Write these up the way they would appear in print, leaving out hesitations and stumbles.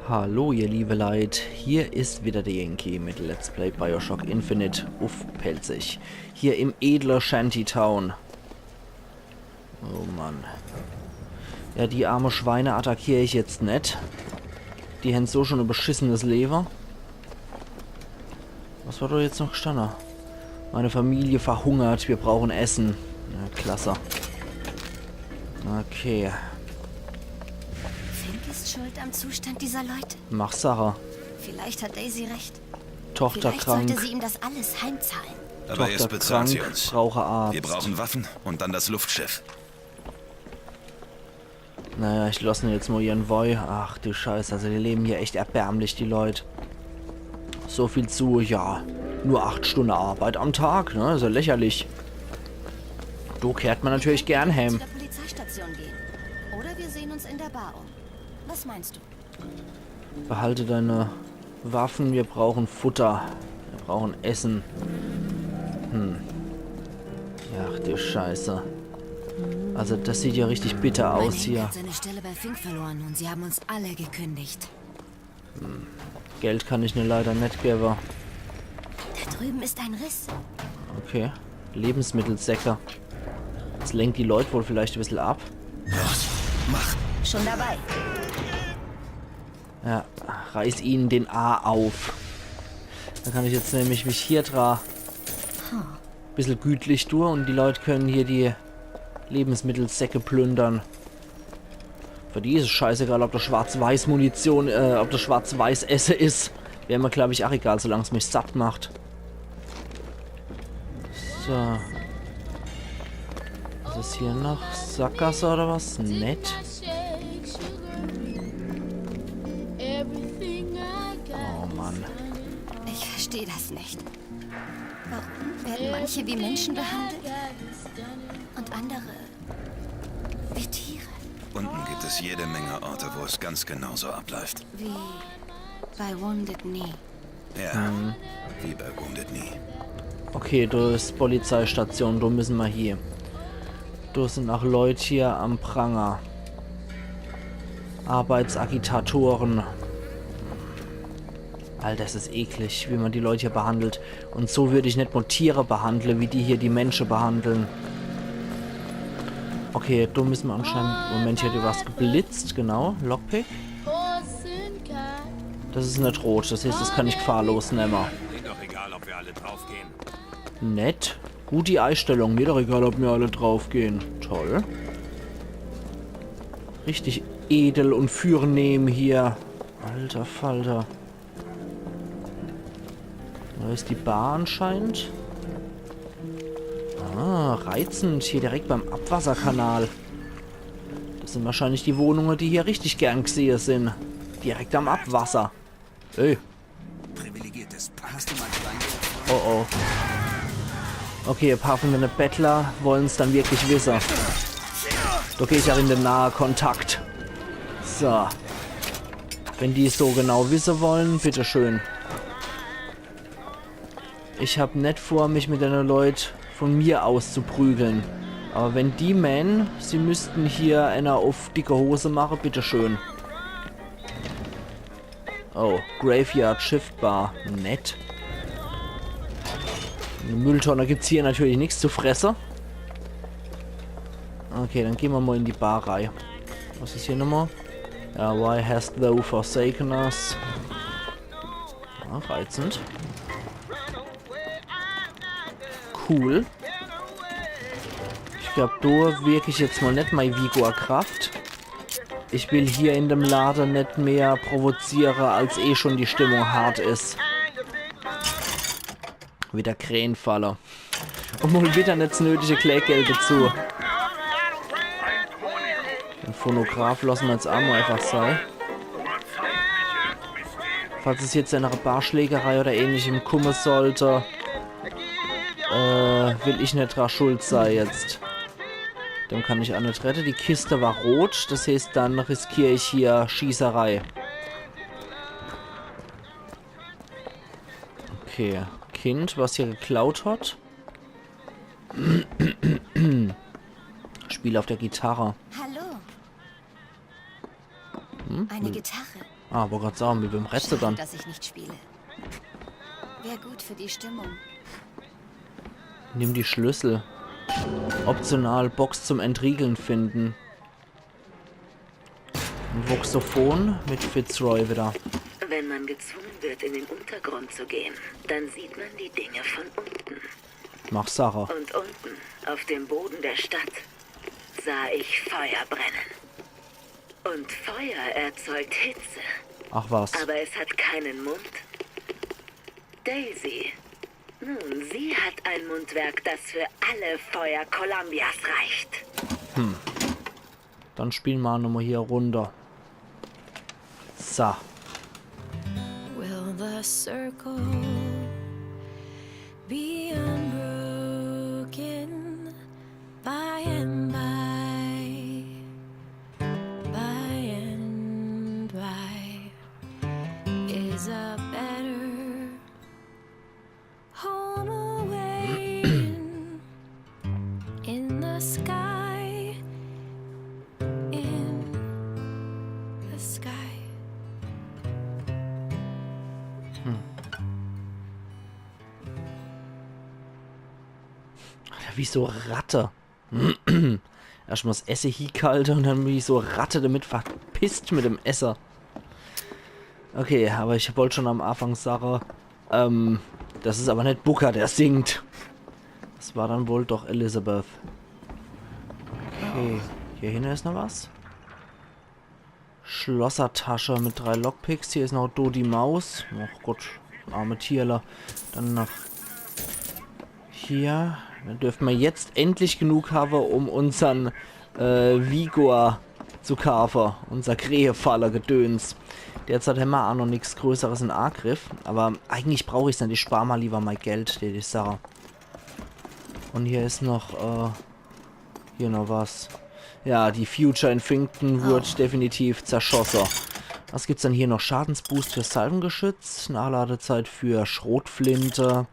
Hallo ihr liebe Leid, hier ist wieder der Yankee mit Let's Play Bioshock Infinite auf Pelzig. Hier im edler Shantytown. Oh Mann. Ja, die arme Schweine attackiere ich jetzt nicht. Die haben so schon ein beschissenes Leber. Was war da jetzt noch gestanden? Meine Familie verhungert, wir brauchen Essen. Ja, klasse. Okay. Fink ist schuld am Zustand dieser Leute. Mach Sache. Vielleicht hat Daisy recht. Tochter Vielleicht krank. sollte sie ihm das alles heimzahlen. Aber Tochter erst bezahlt sie krank, uns. brauche Arzt. Wir brauchen Waffen und dann das Luftschiff. Naja, ich lasse ihn jetzt mal ihren Woi. Ach du Scheiße, also die leben hier echt erbärmlich, die Leute. So viel zu, ja, nur 8 Stunden Arbeit am Tag, ne? Ist ja lächerlich. Du kehrt man natürlich gern Zu heim. der Polizeistation gehen. Oder wir sehen uns in der Bar um. Was meinst du? Behalte deine Waffen, wir brauchen Futter. Wir brauchen Essen. Ach du Scheiße. Also das sieht ja richtig bitter aus hier. Hat seine Stelle bei Fink verloren und sie haben uns alle gekündigt. Geld kann ich mir leider nicht geben. Da drüben ist ein Riss. Okay. Lebensmittelsäcke. Das lenkt die Leute wohl vielleicht ein bisschen ab. Los, mach! Schon dabei. Ja, reiß ihnen den A auf. Dann kann ich jetzt nämlich mich hier bisschen gütlich durch und die Leute können hier die Lebensmittelsäcke plündern. Für die ist es scheißegal, ob das Schwarz-Weiß-Munition, ob das Schwarz-Weiß-Esse ist. Wäre mir, glaube ich, auch egal, solange es mich satt macht. So. Was ist hier noch? Sackgasse oder was? Nett. Oh Mann. Ich verstehe das nicht. Warum werden manche wie Menschen behandelt und andere wie Tiere? Unten gibt es jede Menge Orte, wo es ganz genauso abläuft. Wie bei Wounded Knee. Ja, wie bei Wounded Knee. Okay, du ist Polizeistation, du müssen wir hier. Du sind auch Leute hier am Pranger. Arbeitsagitatoren. Alter, das ist eklig, wie man die Leute hier behandelt. Und so würde ich nicht nur Tiere behandeln, wie die hier die Menschen behandeln. Okay, du müssen wir anscheinend... Moment, hier hat was geblitzt, genau. Lockpick. Das ist nicht rot, das heißt, das kann ich gefahrlos nehmen. Mir doch egal, ob wir alle draufgehen. Nett. Gut die Einstellung. Mir doch egal, ob wir alle draufgehen. Toll. Richtig edel und fürnehm hier. Alter Falter. Da ist die Bar anscheinend. Ah, reizend. Hier direkt beim Abwasserkanal. Das sind wahrscheinlich die Wohnungen, die hier richtig gern gesehen sind. Direkt am Abwasser. Ey. Privilegiertes. Hast du mal Kleingeld? Oh oh. Okay, ein paar von den Bettler wollen es dann wirklich wissen. Da gehe ich auch in den nahen Kontakt. So. Wenn die es so genau wissen wollen, bitteschön. Ich habe nicht vor, mich mit den Leuten von mir aus zu prügeln. Aber wenn die meinen, sie müssten hier einer auf dicke Hose machen, bitteschön. Oh, Graveyard Shift Bar. Nett. In der Mülltonne gibt es hier natürlich nichts zu fressen. Okay, dann gehen wir mal in die Barreihe. Was ist hier nochmal? Ja, why hast thou forsaken us? Ja, reizend. Cool. Ich glaube, da wirke ich jetzt mal nicht meine Vigor-Kraft. Ich will hier in dem Laden nicht mehr provozieren, als eh schon die Stimmung hart ist. Wieder Krähenfaller. Und mal wieder nicht nötige Kläggeld dazu. Den Phonograph lassen wir jetzt auch mal einfach sein. Falls es jetzt eine Barschlägerei oder ähnlichem kommen sollte, will ich nicht dran schuld sein jetzt. Dem kann ich auch nicht retten. Die Kiste war rot, das heißt, dann riskiere ich hier Schießerei. Okay. Kind, was hier geklaut hat. Spiel auf der Gitarre. Hallo. Eine Gitarre. Ah, aber gerade sagen, wie beim Rätsel Schade, dann. dass ich nicht spiele. Wäre gut für die Stimmung. Nimm die Schlüssel. Optional Box zum Entriegeln finden. Ein Voxophon mit Fitzroy wieder. Wenn man gezwungen wird, in den Untergrund zu gehen, dann sieht man die Dinge von unten. Mach Sache. Und unten, auf dem Boden der Stadt, sah ich Feuer brennen. Und Feuer erzeugt Hitze, Ach was. aber es hat keinen Mund. Daisy, nun, sie hat ein Mundwerk, das für alle Feuer Columbias reicht. Dann spielen wir nochmal hier runter. So. Will the circle be unbroken by and by, by and by? Is a better home away in the sky, in the sky. Wie so Ratte. Erstmal das Esse hinkalte und dann wie so Ratte damit verpisst mit dem Esser. Okay, aber ich wollte schon am Anfang sagen, das ist aber nicht Booker, der singt. Das war dann wohl doch Elizabeth. Okay, hier hinten ist noch was. Schlossertasche mit 3 Lockpicks. Hier ist noch Dodi Maus. Oh Gott, arme Tierler. Dann noch hier. Dann dürfen wir jetzt endlich genug haben, um unseren Vigor zu kaufen. Unser Krähefaller Gedöns. Derzeit haben wir auch noch nichts Größeres in Angriff. Aber eigentlich brauche ich es nicht. Ich spare mal lieber mein Geld, die Sache. Und hier ist noch, hier noch was. Ja, die Future in Finkton wird definitiv zerschossen. Was gibt's dann hier noch? Schadensboost für Salvengeschütz, Nachladezeit für Schrotflinte,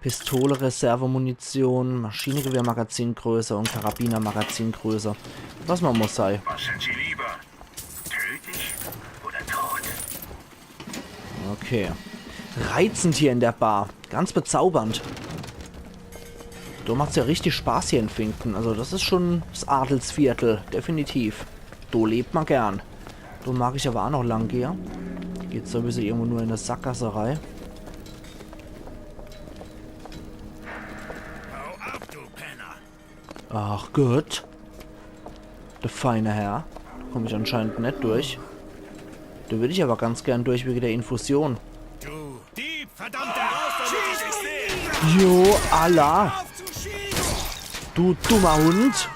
Pistole, Reservemunition, Maschinengewehr-Magazingröße und Karabiner-Magazingröße. Was man muss sei. Was sind Sie lieber? Tödlich oder tot? Okay. Reizend hier in der Bar. Ganz bezaubernd. Da macht's ja richtig Spaß hier in Finkton. Also das ist schon das Adelsviertel. Definitiv. Da lebt man gern. Da mag ich aber auch noch lang gehen. Geht sowieso irgendwo nur in der Sackgasserei. Hau ab, du Penner! Ach gut. Der feine Herr. Da komme ich anscheinend nicht durch. Da würde ich aber ganz gern durch wegen der Infusion. Du Dieb, verdammte Schieß ich sehe! Jo, Allah. Du dummer Hund.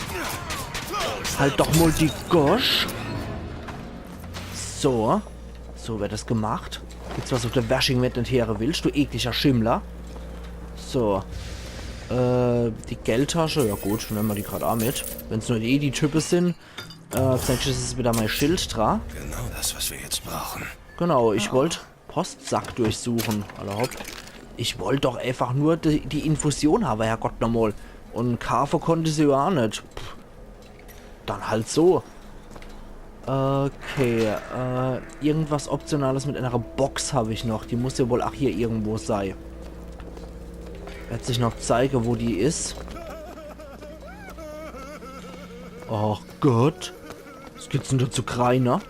Halt doch mal die Gosch. So. So wird das gemacht. Jetzt was auf der Washing mit nicht her willst, du ekliger Schimmler. So. Die Geldtasche. Ja gut, nehmen wir die gerade auch mit. Wenn es nur die Typen sind. Vielleicht ist es wieder mein Schild dran. Genau das, was wir jetzt brauchen. Genau, ich wollte Postsack durchsuchen. Allerhaupt. Ich wollte doch einfach nur die Infusion haben, Herrgott nochmal. Und Kaffee konnte sie ja auch nicht. Pff. Dann halt so. Okay, irgendwas Optionales mit einer Box habe ich noch. Die muss ja wohl auch hier irgendwo sein. Wird sich noch zeigen, wo die ist. Oh Gott. Was gibt's denn da zu Kreiner?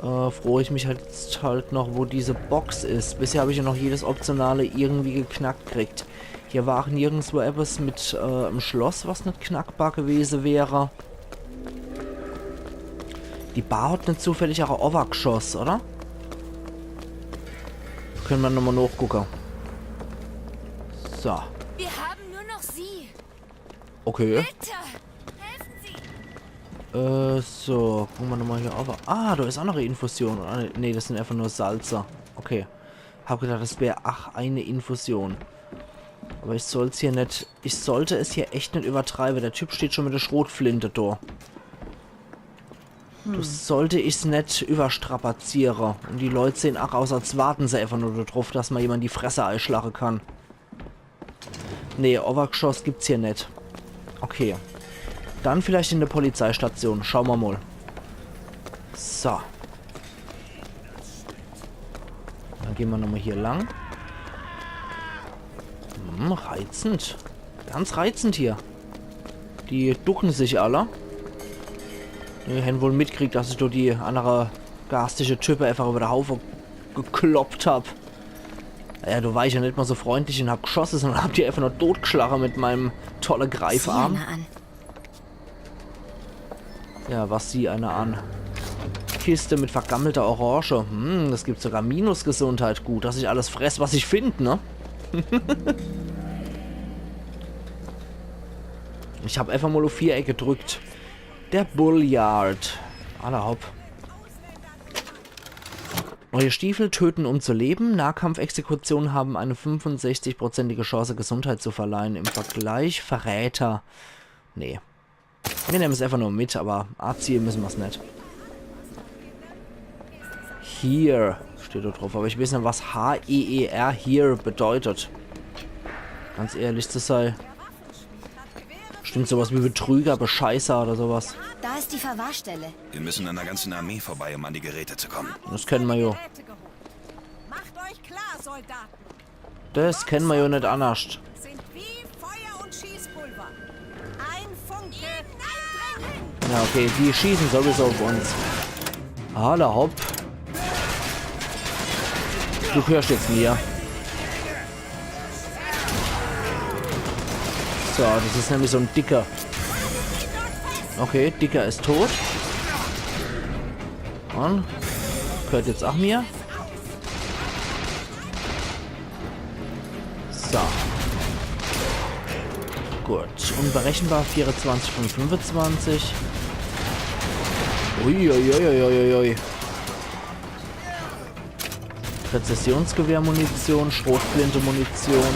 Freue ich mich halt noch, wo diese Box ist. Bisher habe ich ja noch jedes Optionale irgendwie geknackt gekriegt. Hier war auch nirgendwo etwas mit einem Schloss, was nicht knackbar gewesen wäre. Die Bar hat nicht zufällig auch ein Overgeschoss, oder? Können wir nochmal nachgucken. So. Wir haben nur noch Sie. Okay. Bitte, helfen Sie. So. Gucken wir nochmal hier auf. Ah, da ist auch noch eine Infusion. Ne, das sind einfach nur Salzer. Okay. Hab gedacht, das wäre, eine Infusion. Aber ich soll es hier nicht... Ich sollte es hier echt nicht übertreiben. Der Typ steht schon mit der Schrotflinte da. Das sollte ich es nicht überstrapazieren. Und die Leute sehen auch aus, als warten sie einfach nur darauf, dass man jemand die Fresse einschlagen kann. Nee, Overgeschoss gibt's hier nicht. Okay. Dann vielleicht in der Polizeistation. Schauen wir mal. So. gehen wir nochmal hier lang. Reizend. Ganz reizend hier. Die ducken sich alle. Die haben wohl mitkriegt, dass ich durch die andere garstige Type einfach über den Haufen gekloppt hab. Ja, du warst ja nicht mal so freundlich und hab geschossen, sondern hab die einfach nur totgeschlagen mit meinem tollen Greifarm. Sieh einer an. Ja, was sieh einer an? Kiste mit vergammelter Orange. Das gibt sogar Minusgesundheit. Gut, dass ich alles fress, was ich finde, ne? Ich habe einfach mal auf Viereck gedrückt. Der Bullyard. Aller hopp. Neue Stiefel töten, um zu leben. Nahkampfexekutionen haben eine 65%ige Chance, Gesundheit zu verleihen. Im Vergleich Verräter. Nee. Wir nehmen es einfach nur mit, aber A-Ziel müssen wir es nicht. Here steht da drauf, aber ich weiß nicht, was H-E-E-R hier bedeutet. Ganz ehrlich zu sein. Stimmt sowas wie Betrüger, Bescheißer oder sowas. Da ist die Verwahrstelle. Wir müssen an der ganzen Armee vorbei, um an die Geräte zu kommen. Das kennen wir ja. Macht euch klar, Soldaten. Das kennen wir ja nicht anders. Sind wie Feuer und Schießpulver. Ein Funke, Eindringling. Ja, okay, die schießen sowieso auf uns. Hala hopp. Du hörst jetzt mir. So, das ist nämlich so ein Dicker. Okay, Dicker ist tot. Und gehört jetzt auch mir. So. Gut. Unberechenbar 24 von 25. Uiuiuiuiui. Präzisionsgewehrmunition, Schrotflinte-Munition.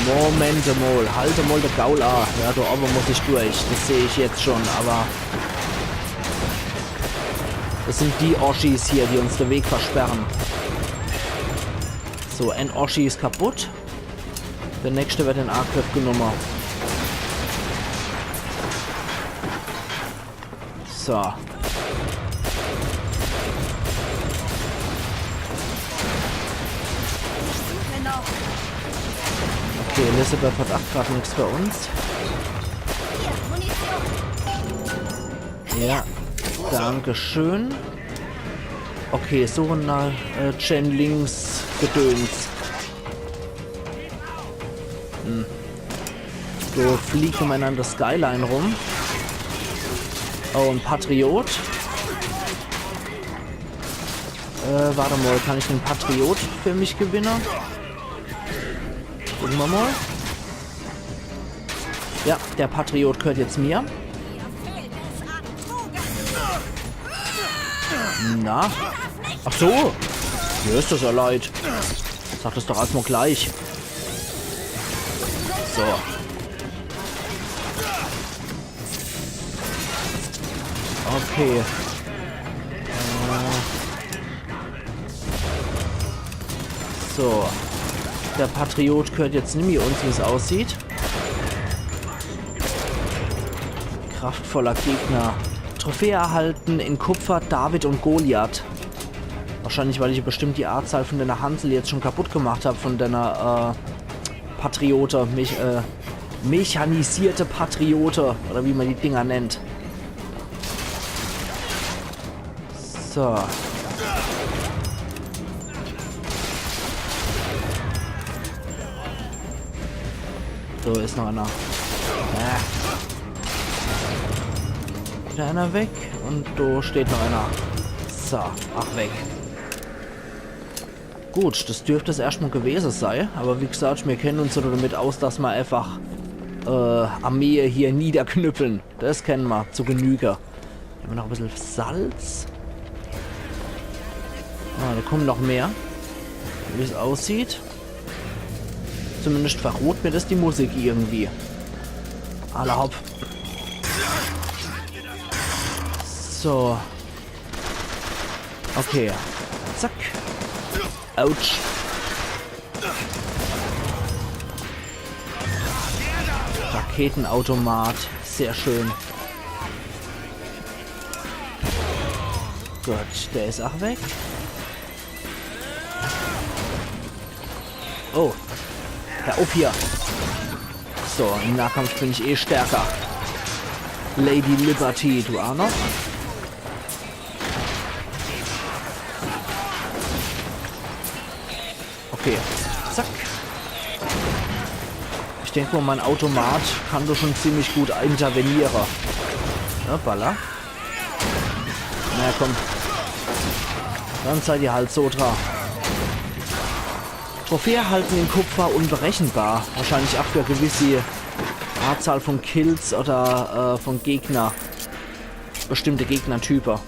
Moment mal, halte mal der Gaul an. Ja, da oben muss ich durch. Das sehe ich jetzt schon, aber... Das sind die Oschis hier, die uns den Weg versperren. So, ein Oschi ist kaputt. Der nächste wird in Angriff genommen. So. Okay, Elisabeth hat 8 Grad nichts für uns. Ja, dankeschön. Okay, so nach Chen links Gedöns. So fliegt um an der Skyline rum. Oh, ein Patriot. Warte mal, kann ich den Patriot für mich gewinnen? Gucken wir mal. Ja, der Patriot gehört jetzt mir. Na? Ach so. Mir ist das ja leid. Sag das doch erstmal gleich. So. Okay. So. Der Patriot gehört jetzt nicht mehr uns, wie es aussieht. Kraftvoller Gegner. Trophäe erhalten in Kupfer, David und Goliath. Wahrscheinlich, weil ich bestimmt die Artzahl von deiner Hansel jetzt schon kaputt gemacht habe, von deiner Patriote. Mechanisierte Patriote, oder wie man die Dinger nennt. So. So, ist noch einer. Wieder einer weg. Und da steht noch einer. So, ach weg. Gut, das dürfte es erstmal gewesen sein. Aber wie gesagt, wir kennen uns so damit aus, dass wir einfach Armee hier niederknüppeln. Das kennen wir zu Genüge. Haben wir noch ein bisschen Salz. Ah, da kommen noch mehr. Wie es aussieht. Zumindest verrot mir das die Musik irgendwie. Alle hopp. So. Okay. Zack. Autsch. Raketenautomat. Sehr schön. Gut, der ist auch weg. Oh. Hör auf hier. So, im Nahkampf bin ich eh stärker. Lady Liberty, du auch noch? Okay. Zack. Ich denke mal, mein Automat kann doch schon ziemlich gut intervenieren. Hoppala. Na komm. Dann seid ihr halt so dran. Trophäe halten in Kupfer unberechenbar. Wahrscheinlich auch für gewisse Anzahl von Kills oder von Gegner. Bestimmte Gegnertypen. Auf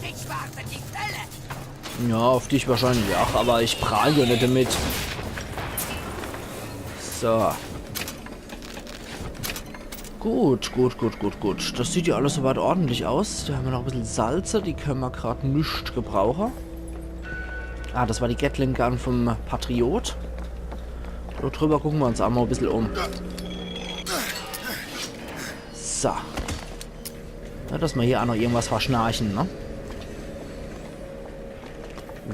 dich wartet die Hölle! Ja, auf dich wahrscheinlich auch, aber ich prahle ja nicht damit. So. Gut. Das sieht ja alles soweit ordentlich aus. Da haben wir noch ein bisschen Salze, die können wir gerade nicht gebrauchen. Ah, das war die Gatling Gun vom Patriot. So, drüber gucken wir uns auch mal ein bisschen um. So. Ja, dass wir hier auch noch irgendwas verschnarchen, ne?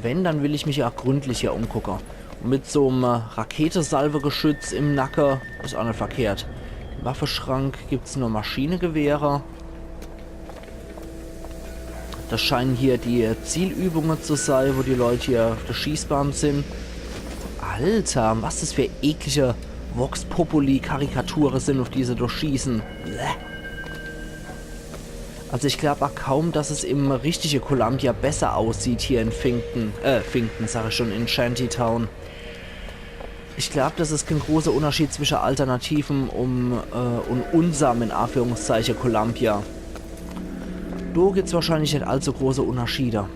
Wenn, dann will ich mich ja auch gründlich hier umgucken. Und mit so einem Raketesalvegeschütz im Nacken ist auch nicht verkehrt. Im Waffenschrank gibt es nur Maschinengewehre. Das scheinen hier die Zielübungen zu sein, wo die Leute hier auf der Schießbahn sind. Alter, was das für eklige Vox Populi-Karikaturen sind, auf die sie durchschießen. Bläh. Also ich glaube auch kaum, dass es im richtigen Columbia besser aussieht hier in Finkton, sage ich schon, in Shantytown. Ich glaube, das ist kein großer Unterschied zwischen Alternativen und unserem, in Anführungszeichen, Columbia. Da gibt es wahrscheinlich nicht allzu große Unterschiede.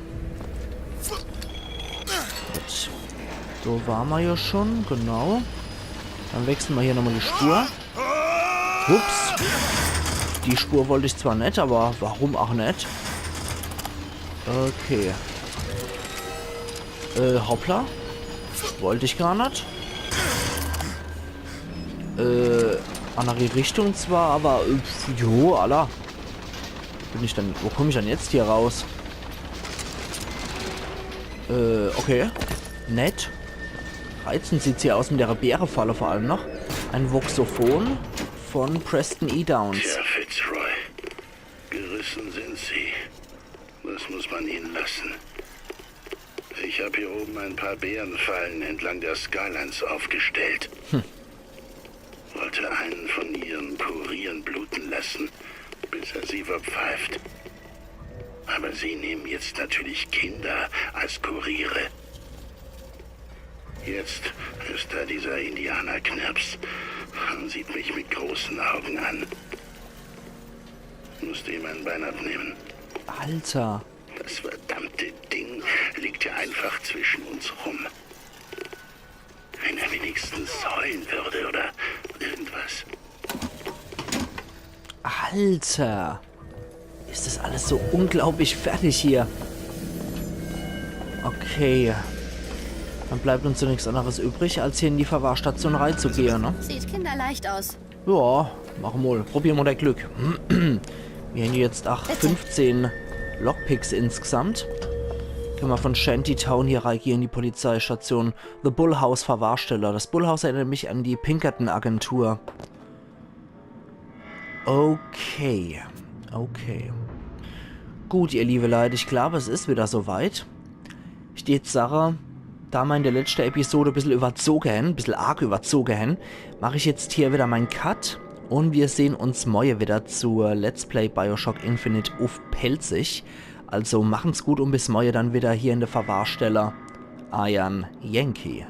Gut. So waren wir ja schon, genau. Dann wechseln wir hier nochmal die Spur. Ups. Die Spur wollte ich zwar nicht, aber warum auch nicht? Okay. Hoppla. Wollte ich gar nicht. Andere Richtung zwar, aber jo, Allah. Bin ich dann. Wo komme ich dann jetzt hier raus? Okay. Nett. Reizend sieht's hier aus mit der Bärenfalle vor allem noch. Ein Voxophon von Preston E. Downs. Tja, Fitzroy. Gerissen sind sie. Das muss man ihnen lassen. Ich habe hier oben ein paar Bärenfallen entlang der Skylines aufgestellt. Wollte einen von ihren Kurieren bluten lassen, bis er sie verpfeift. Aber sie nehmen jetzt natürlich Kinder als Kuriere. Jetzt ist da dieser Indianerknirps und sieht mich mit großen Augen an. Musste ihm ein Bein abnehmen. Alter. Das verdammte Ding liegt ja einfach zwischen uns rum. Wenn er wenigstens heulen würde oder irgendwas. Alter. Ist das alles so unglaublich fertig hier. Okay. Dann bleibt uns ja nichts anderes übrig, als hier in die Verwahrstation reinzugehen, ne? Sieht kinderleicht aus. Ja, machen wir mal. Probieren wir das Glück. Wir haben jetzt 15 Lockpicks insgesamt. Können wir von Shantytown hier reingehen in die Polizeistation. The Bullhouse Verwahrsteller. Das Bullhouse erinnert mich an die Pinkerton-Agentur. Okay. Okay. Gut, ihr liebe Leute, ich glaube, es ist wieder soweit. Steht Sache, da wir in der letzten Episode ein bisschen arg überzogen, mache ich jetzt hier wieder meinen Cut. Und wir sehen uns morgen wieder zur Let's Play Bioshock Infinite auf Pelzig. Also machen's gut und bis morgen dann wieder hier in der Verwahrsteller. Iron Yankee.